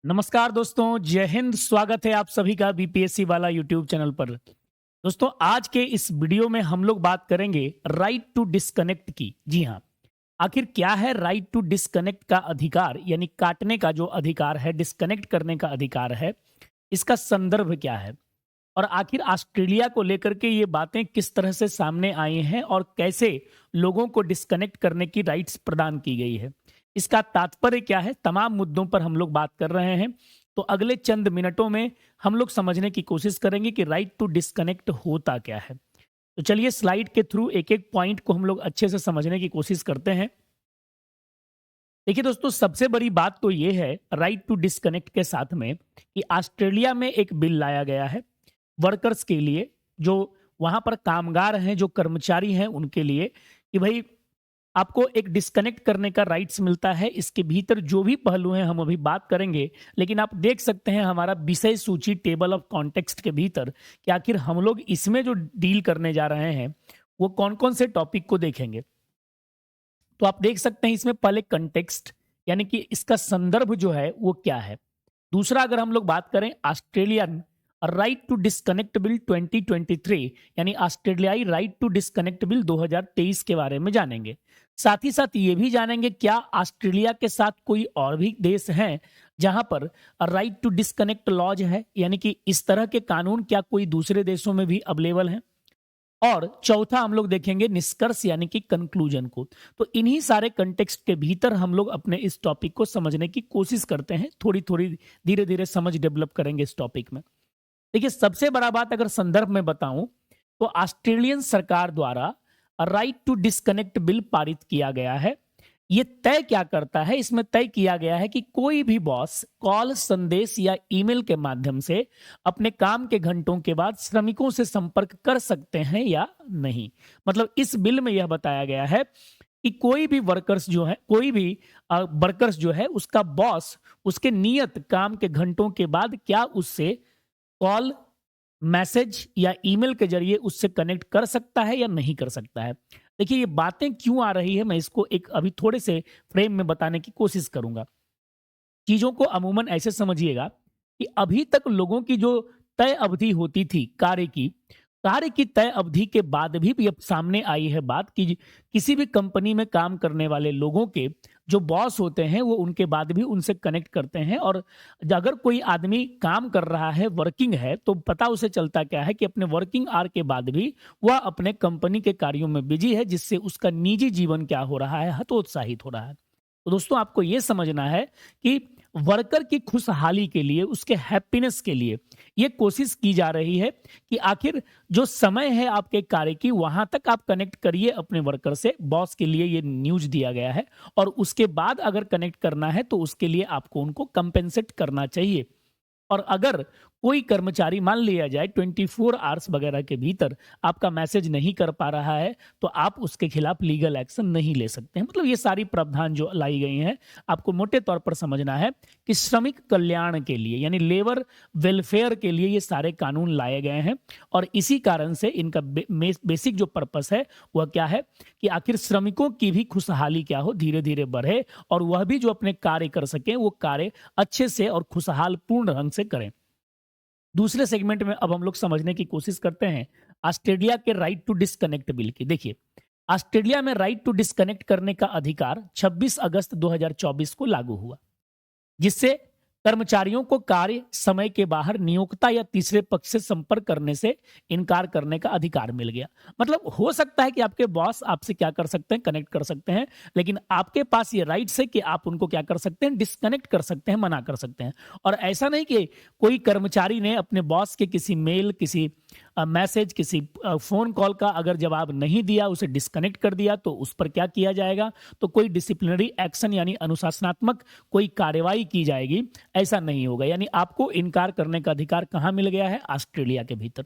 नमस्कार दोस्तों, जय हिंद। स्वागत है आप सभी का बीपीएससी वाला यूट्यूब चैनल पर। दोस्तों, आज के इस वीडियो में हम लोग बात करेंगे राइट टू डिस्कनेक्ट की। जी हाँ, आखिर क्या है राइट टू डिस्कनेक्ट का अधिकार, यानी काटने का जो अधिकार है, डिस्कनेक्ट करने का अधिकार है, इसका संदर्भ क्या है और आखिर ऑस्ट्रेलिया को लेकर के ये बातें किस तरह से सामने आई हैं और कैसे लोगों को डिस्कनेक्ट करने की राइट्स प्रदान की गई है, इसका तात्पर्य क्या है, तमाम मुद्दों पर हम लोग बात कर रहे हैं। तो अगले चंद मिनटों में हम लोग समझने की कोशिश करेंगे कि राइट टू डिस्कनेक्ट होता क्या है। तो चलिए स्लाइड के थ्रू एक एक पॉइंट को हम लोग अच्छे से समझने की कोशिश करते हैं। देखिए दोस्तों, सबसे बड़ी बात तो ये है राइट टू डिस्कनेक्ट के साथ में कि ऑस्ट्रेलिया में एक बिल लाया गया है वर्कर्स के लिए, जो वहां पर कामगार हैं, जो कर्मचारी हैं, उनके लिए कि भाई आपको एक डिस्कनेक्ट करने का राइट्स मिलता है। इसके भीतर जो भी पहलू हैं हम अभी बात करेंगे, लेकिन आप देख सकते हैं हमारा विषय सूची टेबल ऑफ कॉन्टेक्स्ट के भीतर कि आखिर हम लोग इसमें जो डील करने जा रहे हैं वो कौन कौन से टॉपिक को देखेंगे। तो आप देख सकते हैं इसमें पहले कंटेक्स्ट, यानी कि इसका संदर्भ जो है वो क्या है। दूसरा, अगर हम लोग बात करें Australian right to disconnect bill 2023, यानी ऑस्ट्रेलियाई राइट टू डिस्कनेक्ट बिल 2023 के बारे में जानेंगे। साथ ही साथ ये भी जानेंगे क्या ऑस्ट्रेलिया के साथ कोई और भी देश हैं जहां पर राइट टू डिस्कनेक्ट लॉज है, यानी कि इस तरह के कानून क्या कोई दूसरे देशों में भी अवेलेबल हैं। और चौथा हम लोग देखेंगे निष्कर्ष, यानी कि कंक्लूजन को। तो इन्हीं सारे कंटेक्स्ट के भीतर हम लोग अपने इस टॉपिक को समझने की कोशिश करते हैं, थोड़ी थोड़ी धीरे धीरे समझ डेवलप करेंगे इस टॉपिक में। देखिए, सबसे बड़ा बात अगर संदर्भ में बताऊं तो ऑस्ट्रेलियन सरकार द्वारा राइट टू डिस्कनेक्ट बिल पारित किया गया है। ये तय क्या करता है, इसमें तय किया गया है कि कोई भी बॉस कॉल, संदेश या ईमेल के माध्यम से अपने काम के घंटों के बाद श्रमिकों से संपर्क कर सकते हैं या नहीं। मतलब इस बिल में यह बताया गया है कि कोई भी वर्कर्स जो है, कोई भी वर्कर्स जो है, उसका बॉस उसके नियत काम के घंटों के बाद क्या उससे कॉल, मैसेज या ईमेल के जरिए उससे कनेक्ट कर सकता है या नहीं कर सकता है। देखिए, ये बातें क्यों आ रही है, मैं इसको एक अभी थोड़े से फ्रेम में बताने की कोशिश करूंगा। चीजों को अमूमन ऐसे समझिएगा कि अभी तक लोगों की जो तय अवधि होती थी कार्य की तय अवधि के बाद भी ये सामने आई है बात कि किसी भी कंपनी में काम करने वाले लोगों के जो बॉस होते हैं वो उनके बाद भी उनसे कनेक्ट करते हैं। और अगर कोई आदमी काम कर रहा है, वर्किंग है, तो पता उसे चलता क्या है कि अपने वर्किंग आवर के बाद भी वह अपने कंपनी के कार्यों में बिजी है, जिससे उसका निजी जीवन क्या हो रहा है, हतोत्साहित हो रहा है। तो दोस्तों, आपको यह समझना है कि वर्कर की खुशहाली के लिए, उसके हैप्पीनेस के लिए यह कोशिश की जा रही है कि आखिर जो समय है आपके कार्य की, वहां तक आप कनेक्ट करिए अपने वर्कर से। बॉस के लिए ये न्यूज दिया गया है और उसके बाद अगर कनेक्ट करना है तो उसके लिए आपको उनको कंपेंसेट करना चाहिए। और अगर कोई कर्मचारी, मान लिया जाए 24 आवर्स वगैरह के भीतर आपका मैसेज नहीं कर पा रहा है, तो आप उसके खिलाफ लीगल एक्शन नहीं ले सकते हैं। मतलब ये सारी प्रावधान जो लाई गई हैं, आपको मोटे तौर पर समझना है कि श्रमिक कल्याण के लिए, यानी लेबर वेलफेयर के लिए ये सारे कानून लाए गए हैं। और इसी कारण से इनका बेसिक जो पर्पस है वह क्या है कि आखिर श्रमिकों की भी खुशहाली क्या हो, धीरे धीरे बढ़े और वह भी जो अपने कार्य कर सकें वो कार्य अच्छे से और खुशहाल पूर्ण ढंग से करें। दूसरे सेगमेंट में अब हम लोग समझने की कोशिश करते हैं ऑस्ट्रेलिया के राइट टू डिस्कनेक्ट बिल की। देखिए, ऑस्ट्रेलिया में राइट टू डिस्कनेक्ट करने का अधिकार 26 अगस्त 2024 को लागू हुआ, जिससे कर्मचारियों को कार्य समय के बाहर नियोक्ता या तीसरे पक्ष से संपर्क करने से इनकार करने का अधिकार मिल गया। मतलब हो सकता है कि आपके बॉस आपसे क्या कर सकते हैं, कनेक्ट कर सकते हैं, लेकिन आपके पास ये राइट्स है कि आप उनको क्या कर सकते हैं, डिस्कनेक्ट कर सकते हैं, मना कर सकते हैं। और ऐसा नहीं कि कोई कर्मचारी ने अपने बॉस के किसी मेल, किसी मैसेज, किसी फोन कॉल का अगर जवाब नहीं दिया, उसे डिस्कनेक्ट कर दिया, तो उस पर क्या किया जाएगा, तो कोई डिसिप्लिनरी एक्शन यानी अनुशासनात्मक कोई कार्रवाई की जाएगी, ऐसा नहीं होगा। यानी आपको इनकार करने का अधिकार कहां मिल गया है, ऑस्ट्रेलिया के भीतर।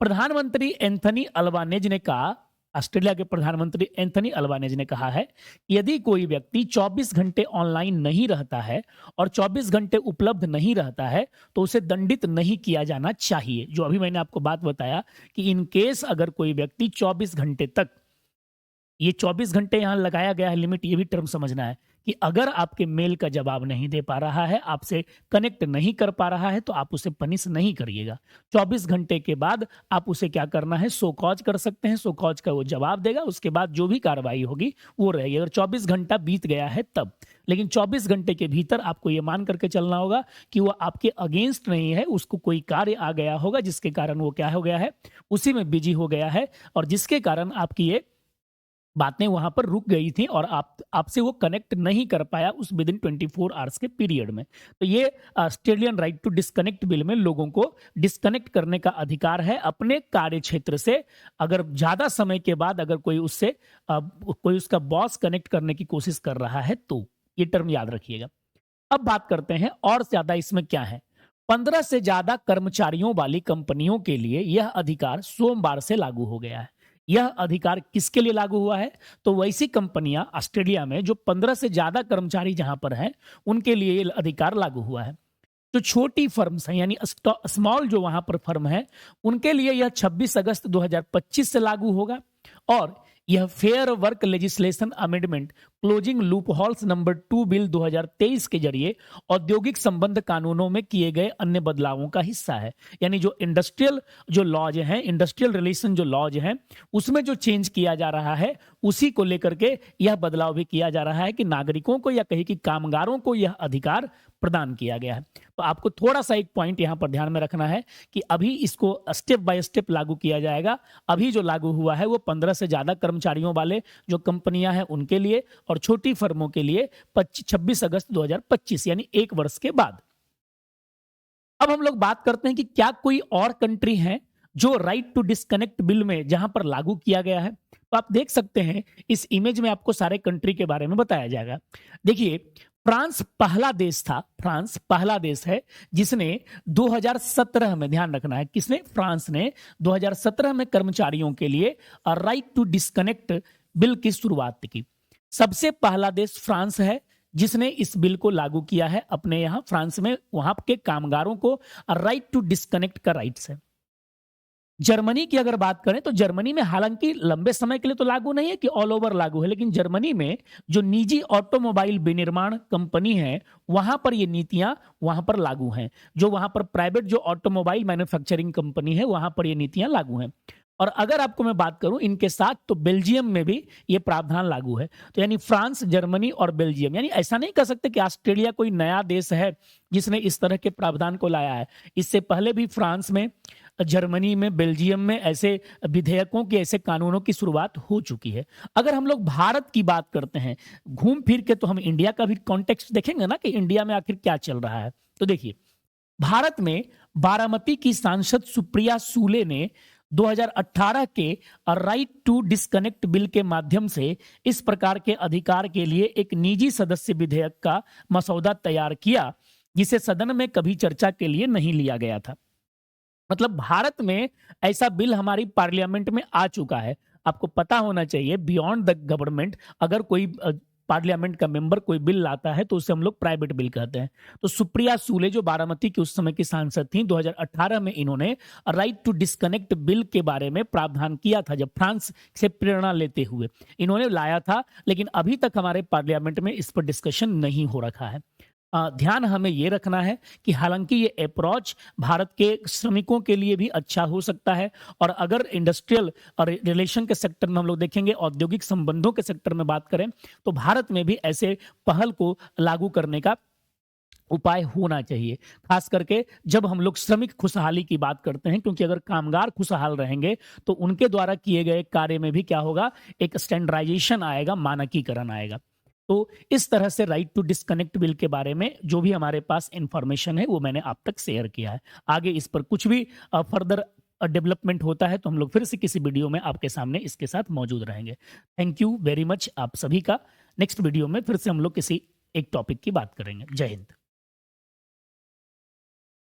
प्रधानमंत्री एंथनी अल्बानेज ने कहा, ऑस्ट्रेलिया के प्रधानमंत्री एंथनी अल्बानेज ने कहा है कि यदि कोई व्यक्ति 24 घंटे ऑनलाइन नहीं रहता है और 24 घंटे उपलब्ध नहीं रहता है तो उसे दंडित नहीं किया जाना चाहिए। जो अभी मैंने आपको बात बताया कि इन केस अगर कोई व्यक्ति 24 घंटे तक, ये 24 घंटे यहां लगाया गया है लिमिट, ये भी टर्म समझना है कि अगर आपके मेल का जवाब नहीं दे पा रहा है, आपसे कनेक्ट नहीं कर पा रहा है, तो आप उसे पनिश नहीं करिएगा। 24 घंटे के बाद आप उसे क्या करना है, शो कॉज कर सकते हैं। शो कॉज का वो जवाब देगा, उसके बाद जो भी कार्रवाई होगी वो रहेगी। अगर 24 घंटा बीत गया है तब, लेकिन 24 घंटे के भीतर आपको ये मान करके चलना होगा कि वो आपके अगेंस्ट नहीं है, उसको कोई कार्य आ गया होगा जिसके कारण वो क्या हो गया है, उसी में बिजी हो गया है, और जिसके कारण आपकी ये बातें वहां पर रुक गई थी और आपसे वो कनेक्ट नहीं कर पाया उस विद इन 24 आवर्स के पीरियड में। तो ये Australian right to disconnect bill में लोगों को डिस्कनेक्ट करने का अधिकार है अपने कार्य क्षेत्र से। अगर ज्यादा समय के बाद अगर कोई उससे कोई उसका बॉस कनेक्ट करने की कोशिश कर रहा है तो ये टर्म याद रखिएगा। अब बात करते हैं और ज्यादा इसमें क्या है। 15 से ज्यादा कर्मचारियों वाली कंपनियों के लिए यह अधिकार सोमवार से लागू हो गया है। यह अधिकार किसके लिए लागू हुआ है, तो वैसी कंपनियां ऑस्ट्रेलिया में जो 15 से ज्यादा कर्मचारी जहां पर हैं उनके लिए यह अधिकार लागू हुआ है। जो छोटी फर्म्स हैं यानी स्मॉल जो वहां पर फर्म है उनके लिए यह 26 अगस्त 2025 से लागू होगा। और यह fair work legislation amendment closing loop halls number 2 bill 2023 के जरिए औद्योगिक संबंध कानूनों में किए गए अन्य बदलावों का हिस्सा है। यानी जो इंडस्ट्रियल जो लॉज हैं, इंडस्ट्रियल रिलेशन जो लॉज हैं, उसमें जो चेंज किया जा रहा है उसी को लेकर के यह बदलाव भी किया जा रहा है कि नागरिकों को या कहीं कि कामगारों को यह अधिकार प्रदान किया गया है। तो आपको थोड़ा सा एक पॉइंट यहां पर ध्यान में रखना है कि अभी इसको स्टेप बाय स्टेप लागू किया जाएगा। अभी जो लागू हुआ है वो 15 से ज्यादा कर्मचारियों वाले जो कंपनियां हैं उनके लिए, और छोटी फर्मों के लिए 26 अगस्त 2025 यानी एक वर्ष के बाद। अब हम लोग बात करते हैं कि क्या कोई और कंट्री है जो राइट टू डिस्कनेक्ट बिल में जहां पर लागू किया गया है। तो आप देख सकते हैं इस इमेज में आपको सारे कंट्री के बारे में बताया जाएगा। देखिए, फ्रांस पहला देश था, फ्रांस पहला देश है जिसने 2017 में, ध्यान रखना है किसने, फ्रांस ने 2017 में कर्मचारियों के लिए राइट टू डिस्कनेक्ट बिल की शुरुआत की। सबसे पहला देश फ्रांस है जिसने इस बिल को लागू किया है अपने यहां फ्रांस में, वहां के कामगारों को राइट टू डिस्कनेक्ट का राइट्स है। जर्मनी की अगर बात करें तो जर्मनी में हालांकि लंबे समय के लिए तो लागू नहीं है कि ऑल ओवर लागू है, लेकिन जर्मनी में जो निजी ऑटोमोबाइल विनिर्माण कंपनी है वहां पर ये नीतियां वहां पर लागू हैं। जो वहां पर प्राइवेट जो ऑटोमोबाइल मैन्युफैक्चरिंग कंपनी है वहां पर ये नीतियां लागू हैं। और अगर आपको मैं बात करूं इनके साथ, तो बेल्जियम में भी ये प्रावधान लागू है। तो यानी फ्रांस, जर्मनी और बेल्जियम, यानी ऐसा नहीं कह सकते कि ऑस्ट्रेलिया कोई नया देश है जिसने इस तरह के प्रावधान को लाया है। इससे पहले भी फ्रांस में, जर्मनी में, बेल्जियम में ऐसे विधेयकों के, ऐसे कानूनों की शुरुआत हो चुकी है। अगर हम लोग भारत की बात करते हैं घूम फिर के, तो हम इंडिया का भी कॉन्टेक्स्ट देखेंगे ना कि इंडिया में आखिर क्या चल रहा है। तो देखिए, भारत में बारामती की सांसद सुप्रिया सूले ने 2018 के राइट टू डिस्कनेक्ट बिल के माध्यम से इस प्रकार के अधिकार के लिए एक निजी सदस्य विधेयक का मसौदा तैयार किया जिसे सदन में कभी चर्चा के लिए नहीं लिया गया था। मतलब भारत में ऐसा बिल हमारी पार्लियामेंट में आ चुका है। आपको पता होना चाहिए, बियॉन्ड द गवर्नमेंट अगर कोई पार्लियामेंट का मेंबर कोई बिल लाता है तो उसे हम लोग प्राइवेट बिल कहते हैं। तो सुप्रिया सूले जो बारामती की उस समय की सांसद थी, 2018 में इन्होंने राइट टू डिस्कनेक्ट बिल के बारे में प्रावधान किया था। जब फ्रांस से प्रेरणा लेते हुए इन्होंने लाया था, लेकिन अभी तक हमारे पार्लियामेंट में इस पर डिस्कशन नहीं हो रखा है। ध्यान हमें यह रखना है कि हालांकि ये अप्रोच भारत के श्रमिकों के लिए भी अच्छा हो सकता है, और अगर इंडस्ट्रियल और रिलेशन के सेक्टर में हम लोग देखेंगे, औद्योगिक संबंधों के सेक्टर में बात करें, तो भारत में भी ऐसे पहल को लागू करने का उपाय होना चाहिए। खास करके जब हम लोग श्रमिक खुशहाली की बात करते हैं, क्योंकि अगर कामगार खुशहाल रहेंगे तो उनके द्वारा किए गए कार्य में भी क्या होगा, एक स्टैंडर्डाइजेशन आएगा, मानकीकरण आएगा। तो इस तरह से राइट टू डिस्कनेक्ट बिल के बारे में जो भी हमारे पास इंफॉर्मेशन है वो मैंने आप तक शेयर किया है। आगे इस पर कुछ भी फर्दर डेवलपमेंट होता है तो हम लोग फिर से किसी वीडियो में आपके सामने इसके साथ मौजूद रहेंगे। थैंक यू वेरी मच आप सभी का। नेक्स्ट वीडियो में फिर से हम लोग किसी एक टॉपिक की बात करेंगे। जय हिंद।